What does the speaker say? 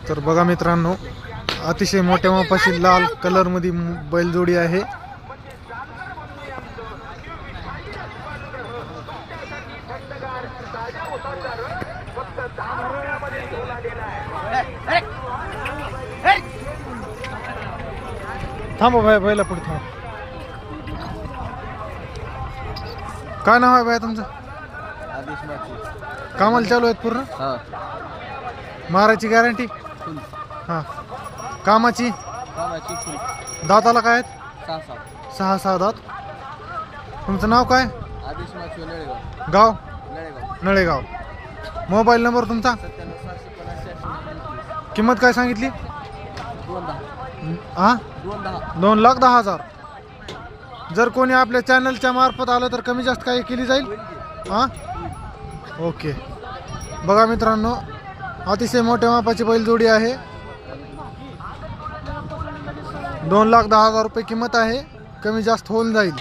तर बघा मित्रांनो, अतिशय मोठ्या मापाची लाल कलर मध्ये बैलजोडी आहे. थांबा भाई, बैला पुढे थांब. काय नाव आहे भाई तुमचं? कामाला चालू आहेत पूर्ण? मारायची गॅरंटी? हा. कामाची दाताला काय आहेत? 6 दात. तुमचं नाव काय? गाव? नळेगाव. मोबाईल नंबर तुमचा? किंमत काय सांगितली? 2,10,000. जर कोणी आपल्या चॅनलच्या मार्फत आलं तर कमी जास्त काही केली जाईल. ओके. बघा मित्रांनो, अतिशय मोठ्या मापाची बैलजोडी आहे. 2,10,000 रुपये किंमत आहे. कमी जास्त होऊन जाईल.